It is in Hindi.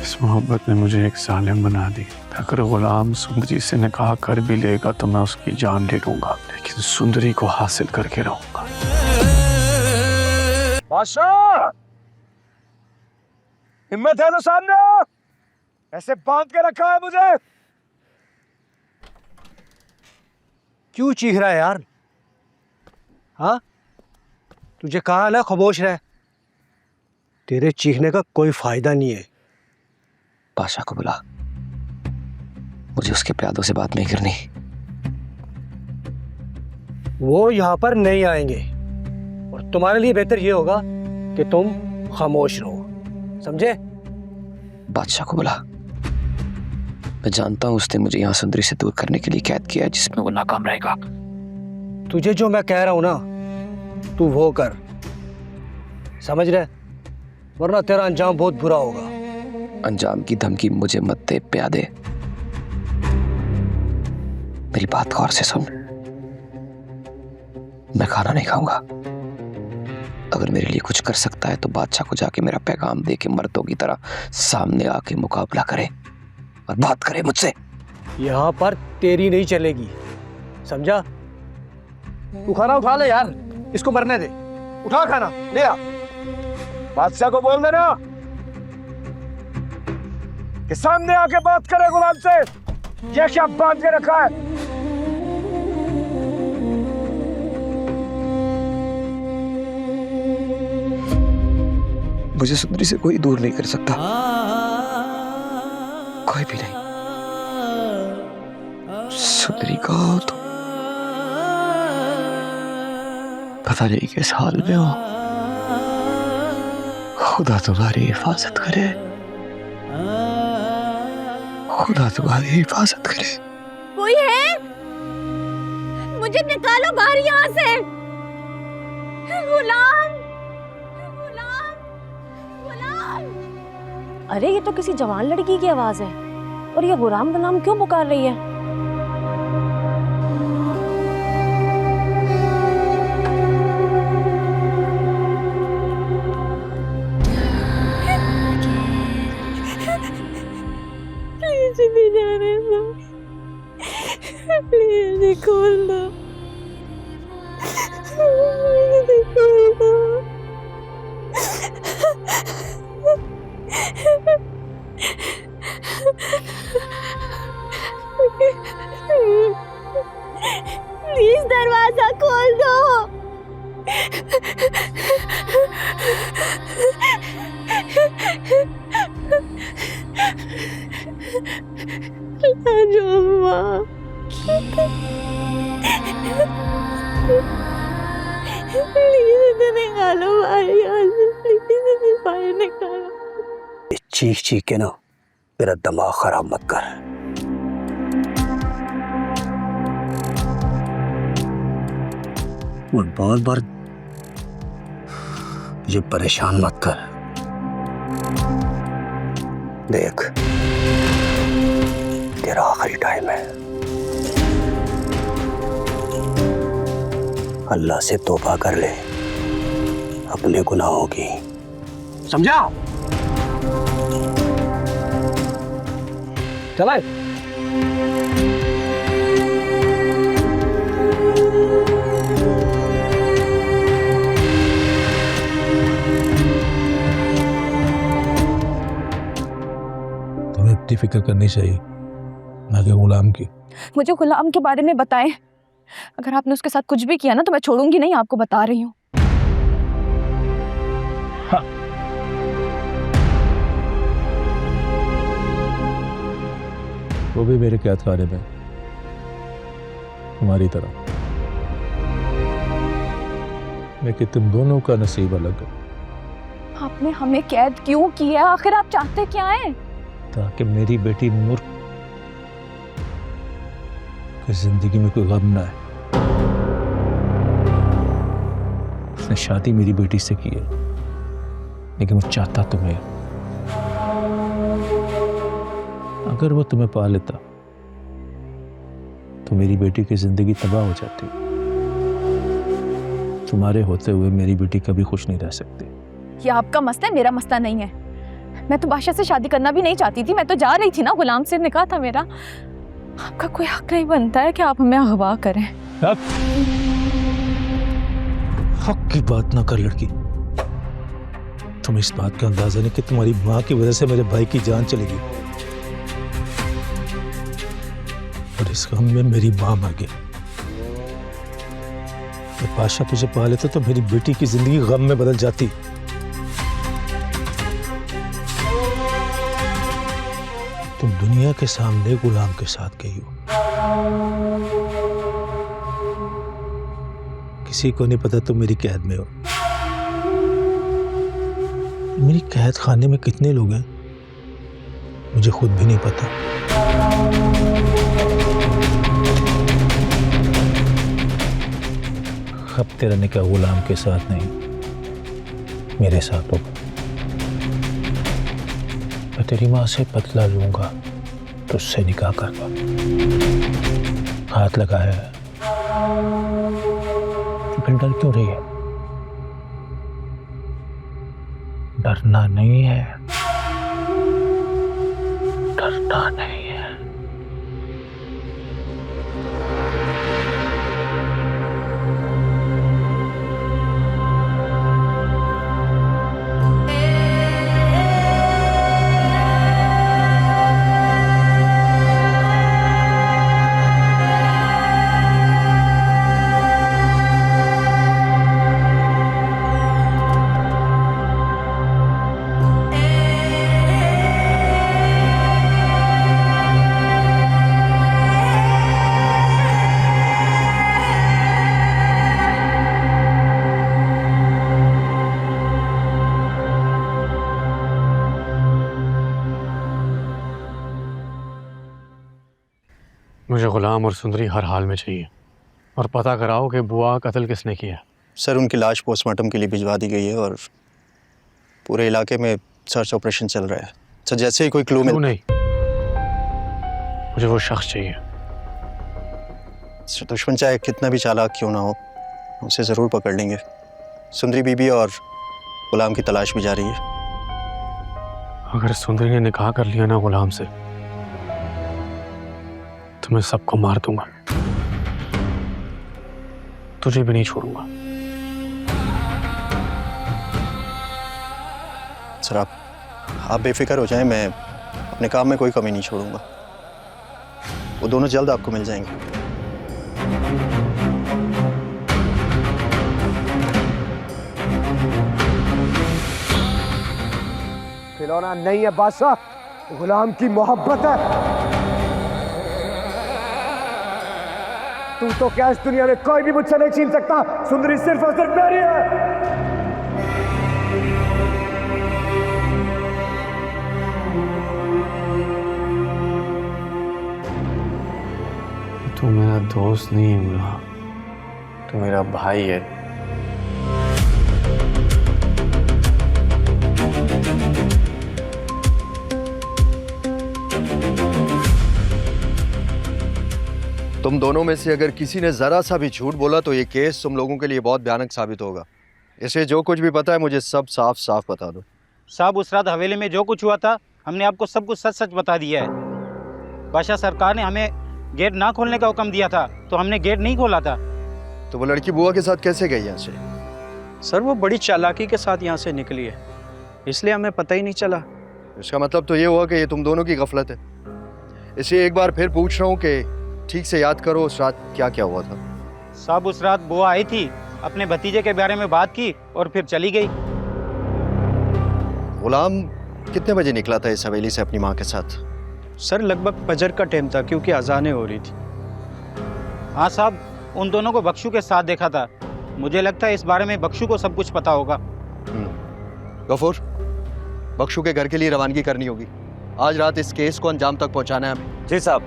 इस मोहब्बत ने मुझे एक जालिम बना दी। अगर गुलाम सुंदरी से निकाह कर भी लेगा तो मैं उसकी जान ले लूंगा, लेकिन सुंदरी को हासिल करके रहूंगा। बादशाह, हिम्मत है तो सामने आओ। ऐसे बांध के रखा है मुझे। क्यों चीख रहा है यार? हाँ, तुझे कहा ना खामोश रह। तेरे चीखने का कोई फायदा नहीं है। बादशाह को बुला, मुझे उसके प्यादों से बात नहीं करनी। वो यहाँ पर नहीं आएंगे और तुम्हारे लिए बेहतर ये होगा कि तुम खामोश रहो, समझे? बादशाह को बुला। मैं जानता हूं उसने मुझे यहाँ सुंदरी से दूर करने के लिए कैद किया है, जिसमें वो नाकाम रहेगा। तुझे जो मैं कह रहा हूं ना, तू वो कर, समझ रहे? वरना तेरा अंजाम बहुत बुरा होगा। अंजाम की धमकी मुझे मत दे प्यादे। मेरी बात गौर से सुन। मैं खाना नहीं खाऊंगा। अगर मेरे लिए कुछ कर सकता है तो बादशाह को जाके मेरा पैगाम दे के मर्दों की तरह सामने आके मुकाबला करे और बात करे मुझसे। यहाँ पर तेरी नहीं चलेगी, समझा? तू खाना उठा ले यार, इसको मरने दे। उठा खाना, ले आ। बादशाह को बोल देना कि सामने आके बात करे गुलाम से। ये क्या बांध के रखा है? मुझे सुंदरी से कोई दूर नहीं कर सकता, कोई भी नहीं। सुंदरी का तो पता नहीं किस हाल में हो। खुदा तुम्हारी हिफाजत करे, खुदा तुम्हारी हिफाजत करे। कोई है? मुझे निकालो बाहर यहाँ से। गुलाम, गुलाम, गुलाम। अरे ये तो किसी जवान लड़की की आवाज है, और ये गुलाम गुलाम क्यों पुकार रही है? प्लीज जाने दो, प्लीज खोल दो, खोल दो। प्लीज दरवाजा खोल दो। जो अम्मा, प्लीज इसे निकालो बाहर यहाँ से, प्लीज इसे बाहर निकालो। चीख चीख के ना मेरा दिमाग खराब मत कर। और बार बार मुझे परेशान मत कर। देख, तेरा आखिरी टाइम है। अल्लाह से तौबा कर ले अपने गुनाहों की, समझा? चला। तुम्हें इतनी फिक्र करनी चाहिए ना कि गुलाम की। मुझे गुलाम के बारे में बताएं। अगर आपने उसके साथ कुछ भी किया ना तो मैं छोड़ूंगी नहीं, आपको बता रही हूँ। हाँ। वो भी मेरे कैद खाने में, तुम्हारी तरह। लेकिन तुम दोनों का नसीब अलग है। आपने हमें कैद क्यों किया? आखिर आप चाहते क्या हैं? ताकि मेरी बेटी नूर की जिंदगी में कोई गम ना है। उसने शादी मेरी बेटी से की है, लेकिन वो चाहता तुम्हें। अगर वो तुम्हें पा लेता तो मेरी बेटी की जिंदगी तबाह हो जाती। तुम्हारे होते हुए मेरी बेटी कभी खुश नहीं रह सकती। ये आपका मसला है, मेरा मसला नहीं है। मैं तो बादशाह से शादी करना भी नहीं चाहती थी, मैं तो जा रही थी ना, गुलाम से निकाह था मेरा। आपका कोई हक नहीं बनता है कि आप हमें अगवा करें। हक की बात ना कर लड़की। तुम इस बात का अंदाजा नहीं कि तुम्हारी माँ की वजह से मेरे भाई की जान चलेगी, और इस गम में मेरी माँ मर गई। जब बादशाह तुझे पा लेता तो मेरी बेटी की जिंदगी गम में बदल जाती। तुम दुनिया के सामने गुलाम के साथ गई हो। किसी को नहीं पता तुम मेरी कैद में हो। मेरी कैद खाने में कितने लोग हैं मुझे खुद भी नहीं पता। अब तेरा निकाह गुलाम के साथ नहीं, मेरे साथ होगा। मैं तेरी माँ से बदला लूंगा, तुझसे निकाह करवा। हाथ लगाया है, फिर डर क्यों रही है? डरना नहीं है, डरना नहीं है। मुझे गुलाम और सुंदरी हर हाल में चाहिए, और पता कराओ कि बुआ का कत्ल किसने किया। सर उनकी लाश पोस्टमार्टम के लिए भिजवा दी गई है और पूरे इलाके में सर्च ऑपरेशन चल रहा है। सर जैसे ही कोई क्लू नहीं, मुझे वो शख्स चाहिए। सर दुश्मन चाहे कितना भी चालाक क्यों ना हो, उसे ज़रूर पकड़ लेंगे। सुंदरी बीबी और गुलाम की तलाश भी जारी है। अगर सुंदरी ने निकाह कर लिया ना गुलाम से, तो मैं सबको मार दूंगा, तुझे भी नहीं छोड़ूंगा। सर आप बेफिक्र हो जाएं, मैं अपने काम में कोई कमी नहीं छोड़ूंगा। वो दोनों जल्द आपको मिल जाएंगे। खिलौना नहीं है बादशाह, गुलाम की मोहब्बत है। तू तो क्या इस दुनिया में कोई भी मुझसे नहीं छीन सकता। सुंदरी सिर्फ और सिर्फ मेरी है। तू मेरा दोस्त नहीं है गुलाम, तू मेरा भाई है। तुम दोनों में से अगर किसी ने जरा सा भी झूठ बोला तो ये केस तुम लोगों के लिए बहुत भयानक साबित होगा। इसे जो कुछ भी पता है मुझे सब साफ साफ बता दो। साहब उस रात हवेली में जो कुछ हुआ था हमने आपको सब कुछ सच सच बता दिया है। बादशाह सरकार ने हमें गेट ना खोलने का हुक्म दिया था तो हमने गेट नहीं खोला था। तो वो लड़की बुआ के साथ कैसे गई यहाँ से? सर वो बड़ी चालाकी के साथ यहाँ से निकली है, इसलिए हमें पता ही नहीं चला। इसका मतलब तो ये हुआ कि ये तुम दोनों की गफलत है। इसे एक बार फिर पूछ रहा हूँ कि ठीक से याद करो उस रात क्या क्या हुआ था। साहब उस रात बुआ आई थी, अपने भतीजे के बारे में बात की और फिर चली गई। गुलाम कितने बजे निकला था इस हवेली से अपनी माँ के साथ? सर लगभग फजर का टाइम था क्योंकि अजानें हो रही थी। हाँ साहब, उन दोनों को बख्शू के साथ देखा था। मुझे लगता है इस बारे में बख्शू को सब कुछ पता होगा। गफूर, बख्शू के घर के लिए रवानगी करनी होगी। आज रात इस केस को अंजाम तक पहुंचाना है हमें। जी साहब।